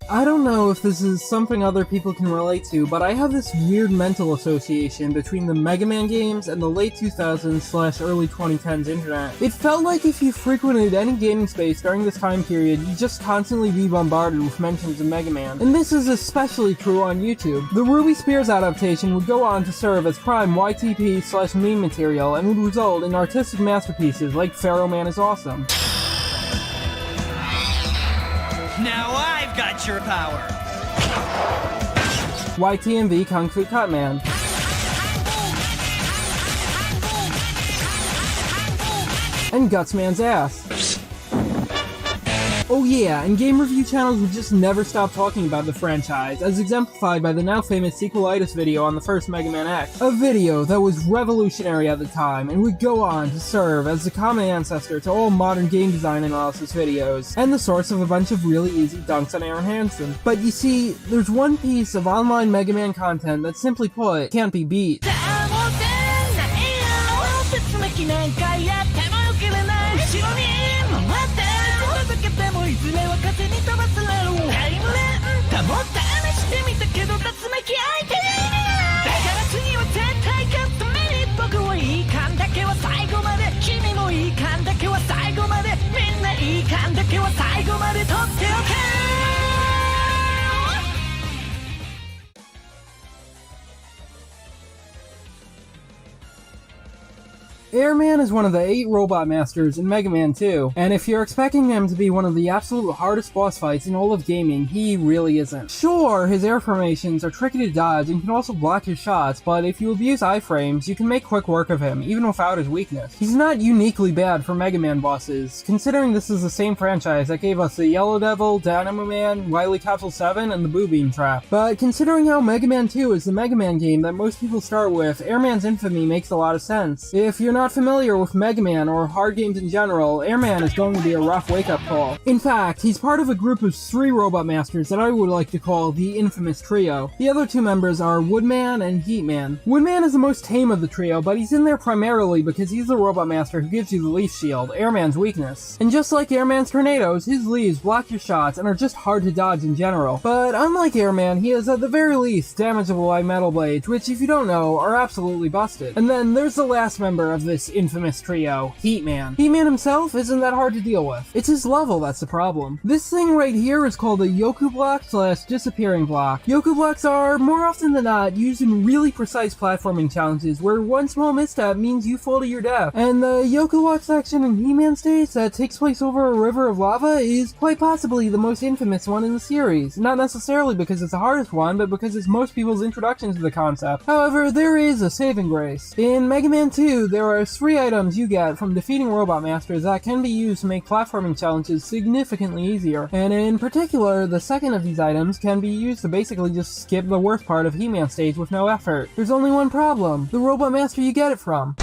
I don't know if this is something other people can relate to, but I have this weird mental association between the Mega Man games and the late 2000s/early 2010s internet. It felt like if you frequented any gaming space during this time period, you'd just constantly be bombarded with mentions of Mega Man. And this is especially true on YouTube. The Ruby Spears adaptation would go on to serve as prime YTP/meme material and would result in artistic masterpieces like Pharaoh Man is Awesome. Now I've got your power! YTMV Kung Fu Cutman. And Gutsman's Ass. Oh yeah, and game review channels would just never stop talking about the franchise, as exemplified by the now famous Sequelitis video on the first Mega Man X. A video that was revolutionary at the time, and would go on to serve as the common ancestor to all modern game design analysis videos, and the source of a bunch of really easy dunks on Aaron Hansen. But you see, there's one piece of online Mega Man content that simply put, can't be beat. Airman is one of the 8 Robot Masters in Mega Man 2, and if you're expecting him to be one of the absolute hardest boss fights in all of gaming, he really isn't. Sure, his air formations are tricky to dodge and can also block your shots, but if you abuse iframes, you can make quick work of him, even without his weakness. He's not uniquely bad for Mega Man bosses, considering this is the same franchise that gave us the Yellow Devil, Dynamo Man, Wily Capsule 7, and the Boo Bean Trap. But considering how Mega Man 2 is the Mega Man game that most people start with, Airman's infamy makes a lot of sense. If you're not familiar with Mega Man or hard games in general, Airman is going to be a rough wake-up call. In fact, he's part of a group of 3 Robot Masters that I would like to call the infamous trio. The other 2 members are Woodman and Heatman. Woodman is the most tame of the trio, but he's in there primarily because he's the Robot Master who gives you the Leaf Shield, Airman's weakness. And just like Airman's tornadoes, his leaves block your shots and are just hard to dodge in general. But unlike Airman, he is at the very least damageable by Metal Blades, which if you don't know, are absolutely busted. And then there's the last member of this infamous trio, Heatman. Heatman himself isn't that hard to deal with. It's his level that's the problem. This thing right here is called a Yoku block / disappearing block. Yoku blocks are, more often than not, used in really precise platforming challenges where one small misstep means you fall to your death. And the Yoku block section in He-Man stage that takes place over a river of lava is quite possibly the most infamous one in the series. Not necessarily because it's the hardest one, but because it's most people's introduction to the concept. However, there is a saving grace. In Mega Man 2, there are 3 items you get from defeating Robot Masters that can be used to make platforming challenges significantly easier, and in particular, the second of these items can be used to basically just skip the worst part of He-Man stage with no effort. There's only one problem: the Robot Master you get it from.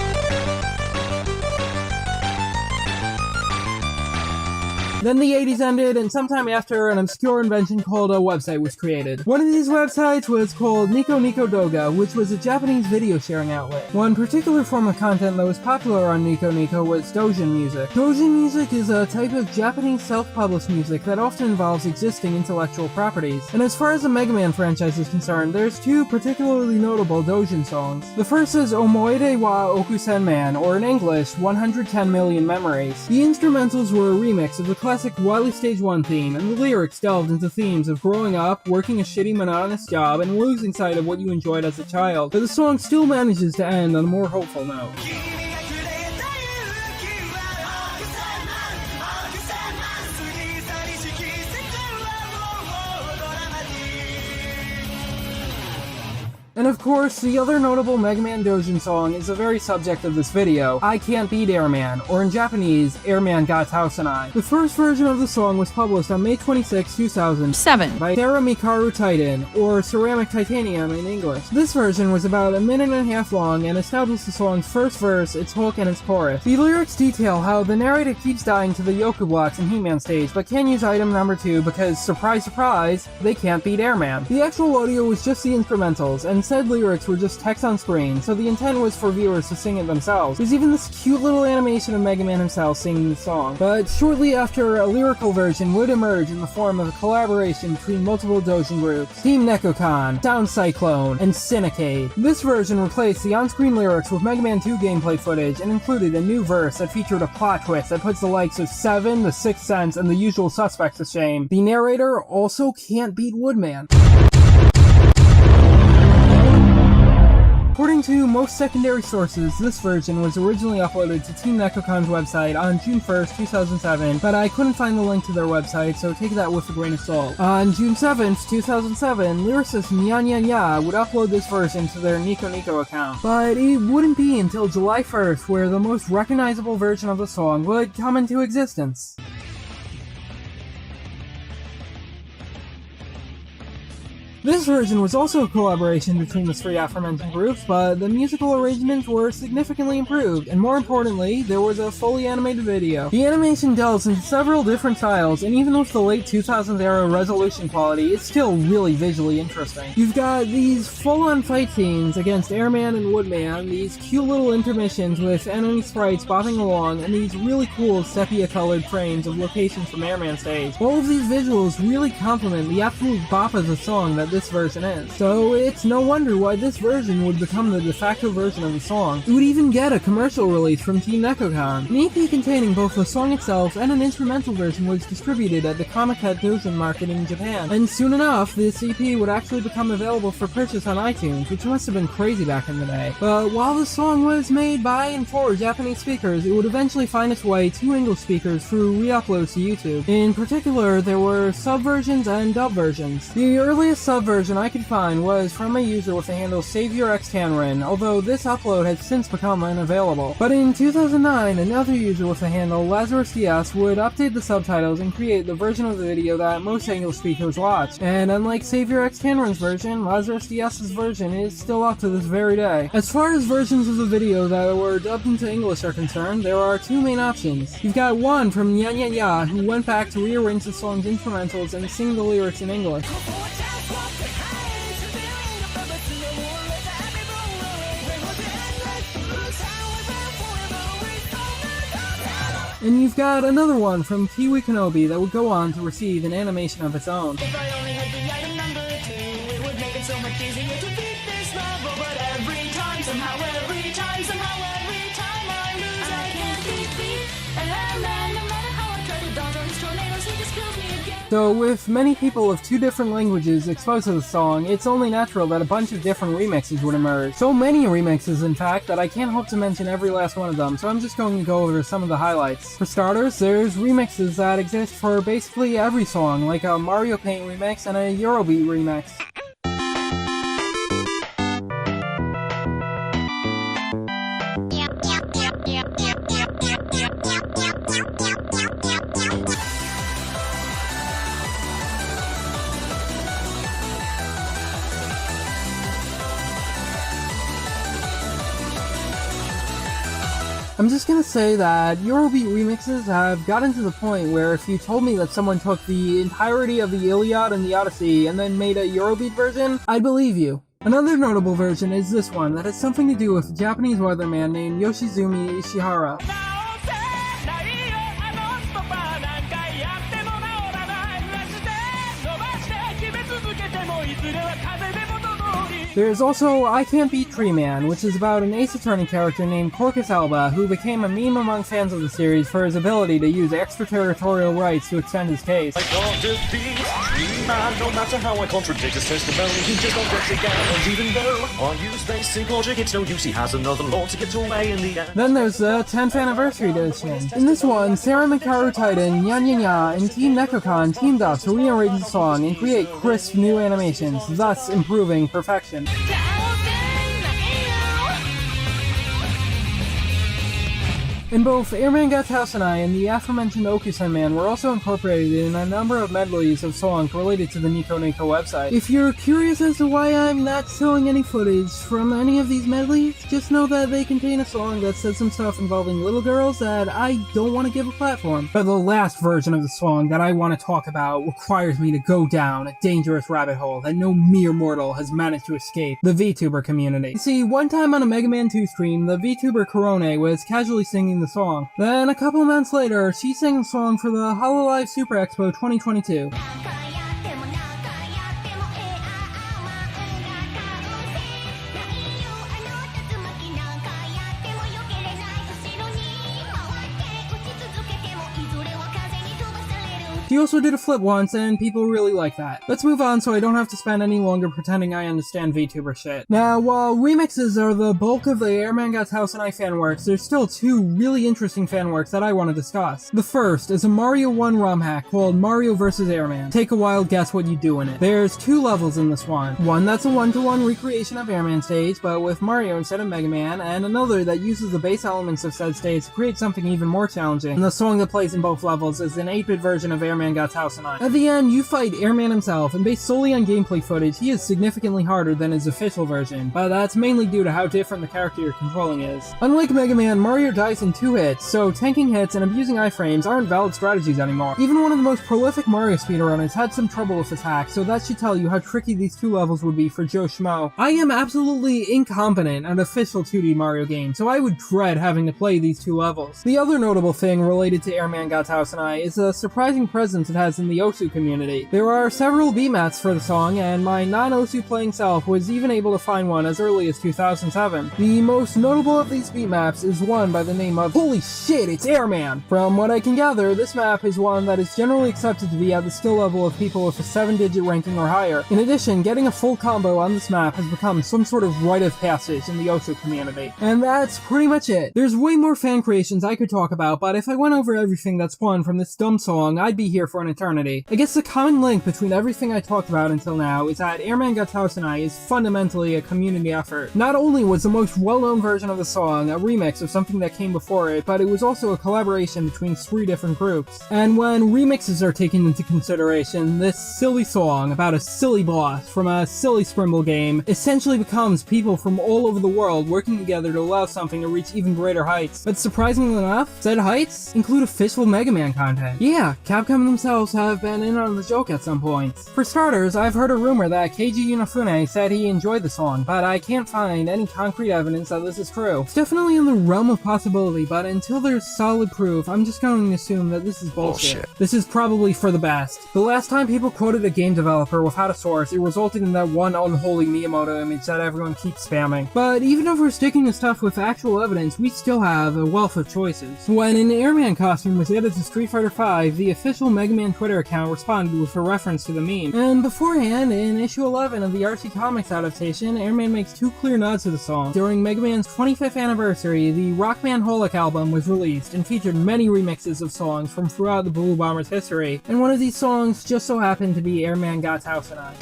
Then the 80s ended, and sometime after, an obscure invention called a website was created. One of these websites was called Nico Nico Doga, which was a Japanese video sharing outlet. One particular form of content that was popular on Nico Nico was doujin music. Doujin music is a type of Japanese self-published music that often involves existing intellectual properties. And as far as the Mega Man franchise is concerned, there's 2 particularly notable doujin songs. The first is Omoide wa Okusenman, or in English, 110 Million Memories. The instrumentals were a remix of the classic Wily Stage 1 theme, and the lyrics delved into themes of growing up, working a shitty monotonous job, and losing sight of what you enjoyed as a child. But the song still manages to end on a more hopeful note. And of course, the other notable Mega Man Doujin song is the very subject of this video, I Can't Beat Airman, or in Japanese, Airman ga Taosanai. The first version of the song was published on May 26, 2007 by Sarah Mikaru Titan, or Ceramic Titanium in English. This version was about a minute and a half long and established the song's first verse, its hook, and its chorus. The lyrics detail how the narrator keeps dying to the Yoku blocks in He-Man stage, but can use item number 2 because, surprise surprise, they can't beat Airman. The actual audio was just the instrumentals, and said lyrics were just text on screen, so the intent was for viewers to sing it themselves. There's even this cute little animation of Mega Man himself singing the song. But shortly after, a lyrical version would emerge in the form of a collaboration between multiple doujin groups, Team Nekocon, Sound Cyclone, and Syndicate. This version replaced the on-screen lyrics with Mega Man 2 gameplay footage and included a new verse that featured a plot twist that puts the likes of Seven, The Sixth Sense, and the usual suspects to shame. The narrator also can't beat Woodman. According to most secondary sources, this version was originally uploaded to Team Nekocon's website on June 1st, 2007, but I couldn't find the link to their website, so take that with a grain of salt. On June 7th, 2007, lyricist Nya Nya Nya would upload this version to their Nico Nico account, but it wouldn't be until July 1st where the most recognizable version of the song would come into existence. This version was also a collaboration between the three aforementioned groups, but the musical arrangements were significantly improved, and more importantly, there was a fully animated video. The animation delves into several different styles, and even with the late 2000s era resolution quality, it's still really visually interesting. You've got these full-on fight scenes against Airman and Woodman, these cute little intermissions with enemy sprites bopping along, and these really cool sepia-colored frames of locations from Airman stage. All of these visuals really complement the absolute bop of the song that this version is. So it's no wonder why this version would become the de facto version of the song. It would even get a commercial release from Team Nekocon. An EP containing both the song itself and an instrumental version was distributed at the Comiket Doujin market in Japan. And soon enough, this EP would actually become available for purchase on iTunes, which must have been crazy back in the day. But while the song was made by and for Japanese speakers, it would eventually find its way to English speakers through re-uploads to YouTube. In particular, there were sub versions and dub versions. The earliest sub version I could find was from a user with the handle SaviorXTanrin, although this upload has since become unavailable. But in 2009, another user with the handle LazarusDS would update the subtitles and create the version of the video that most English speakers watch. And unlike SaviorXTanrin's version, LazarusDS's version is still up to this very day. As far as versions of the video that were dubbed into English are concerned, there are two main options. You've got one from Nya Nya Nya, who went back to rearrange the song's instrumentals and sing the lyrics in English. And you've got another one from Kiwi Kenobi that would go on to receive an animation of its own. If I only had the item number 2, it would make it so much easier to beat this level. But every time, somehow, every time I lose, I can't beat. And no matter how I try to dodge all these tornadoes, he just kills me again. So with many people of two different languages exposed to the song, it's only natural that a bunch of different remixes would emerge. So many remixes, in fact, that I can't hope to mention every last one of them, so I'm just going to go over some of the highlights. For starters, there's remixes that exist for basically every song, like a Mario Paint remix and a Eurobeat remix. I'm just gonna say that Eurobeat remixes have gotten to the point where if you told me that someone took the entirety of the Iliad and the Odyssey and then made a Eurobeat version, I'd believe you. Another notable version is this one that has something to do with a Japanese weatherman named Yoshizumi Ishihara. There's also I Can't Beat Tree Man, which is about an Ace Attorney character named Corcus Alba, who became a meme among fans of the series for his ability to use extraterritorial rights to extend his case. I can't defeat Tree Man, no matter how I contradict his testimony, he just don't get together. And even though I use basic logic, it's no use, he has another law to get away in the end. Then there's the 10th anniversary edition. In this one, Sarah Makaru Titan, Nya Nya Nya, and Team Nekocon teamed up to rearrange the song and create crisp new animations, thus improving perfection. And both Airman Gatousenai and the aforementioned Okusen Man were also incorporated in a number of medleys of songs related to the Nico Nico website. If you're curious as to why I'm not showing any footage from any of these medleys, just know that they contain a song that says some stuff involving little girls that I don't want to give a platform. But the last version of the song that I want to talk about requires me to go down a dangerous rabbit hole that no mere mortal has managed to escape: the VTuber community. See, one time on a Mega Man 2 stream, the VTuber Korone was casually singing the song. Then a couple months later, she sang the song for the Hololive Super Expo 2022. She also did a flip once, and people really like that. Let's move on so I don't have to spend any longer pretending I understand VTuber shit. Now, while remixes are the bulk of the Airman Gatousenai fanworks, there's still two really interesting fanworks that I want to discuss. The first is a Mario 1 ROM hack called Mario vs. Airman. Take a wild guess what you do in it. There's two levels in this one. One that's a one-to-one recreation of Airman stage, but with Mario instead of Mega Man, and another that uses the base elements of said stage to create something even more challenging. And the song that plays in both levels is an 8-bit version of Airman Gatousenai. At the end, you fight Airman himself, and based solely on gameplay footage, he is significantly harder than his official version, but that's mainly due to how different the character you're controlling is. Unlike Mega Man, Mario dies in 2 hits, so tanking hits and abusing iframes aren't valid strategies anymore. Even one of the most prolific Mario speedrunners had some trouble with this hack, so that should tell you how tricky these two levels would be for Joe Schmo. I am absolutely incompetent at official 2D Mario games, so I would dread having to play these two levels. The other notable thing related to Airman Gatousenai is the surprising presence it has in the Osu community. There are several beatmaps for the song, and my non-Osu playing self was even able to find one as early as 2007. The most notable of these beatmaps is one by the name of Holy Shit, It's Airman! From what I can gather, this map is one that is generally accepted to be at the skill level of people with a 7-digit ranking or higher. In addition, getting a full combo on this map has become some sort of rite of passage in the Osu community. And that's pretty much it. There's way more fan creations I could talk about, but if I went over everything that spawned from this dumb song, I'd be here for an eternity. I guess the common link between everything I talked about until now is that Airman Gatousenai is fundamentally a community effort. Not only was the most well-known version of the song a remix of something that came before it, but it was also a collaboration between 3 different groups. And when remixes are taken into consideration, this silly song about a silly boss from a silly Sprimble game essentially becomes people from all over the world working together to allow something to reach even greater heights. But surprisingly enough, said heights include official Mega Man content. Yeah, Capcom themselves have been in on the joke at some point. For starters, I've heard a rumor that Keiji Inafune said he enjoyed the song, but I can't find any concrete evidence that this is true. It's definitely in the realm of possibility, but until there's solid proof, I'm just going to assume that this is bullshit. This is probably for the best. The last time people quoted a game developer without a source, it resulted in that one unholy Miyamoto image that everyone keeps spamming. But even if we're sticking to stuff with actual evidence, we still have a wealth of choices. When an Airman costume was added to Street Fighter V, the official Mega Man Twitter account responded with a reference to the meme. And beforehand, in issue 11 of the RC Comics adaptation, Airman makes 2 clear nods to the song. During Mega Man's 25th anniversary, the Rockman Holic album was released and featured many remixes of songs from throughout the Blue Bombers history, and one of these songs just so happened to be Airman Gatousenai.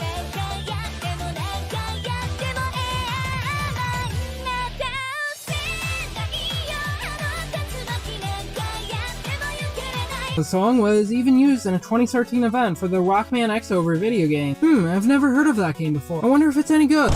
The song was even used in a 2013 event for the Rockman X-Over video game. I've never heard of that game before. I wonder if it's any good.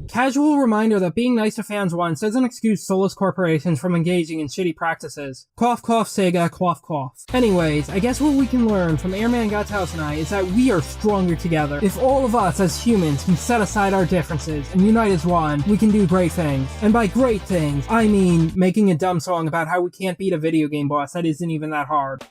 Casual reminder that being nice to fans once doesn't excuse soulless corporations from engaging in shitty practices. Cough cough Sega, cough cough. Anyways, I guess what we can learn from Airman Gatousenai is that we are stronger together. If all of us as humans can set aside our differences and unite as one, we can do great things. And by great things, I mean making a dumb song about how we can't beat a video game boss that isn't even that hard.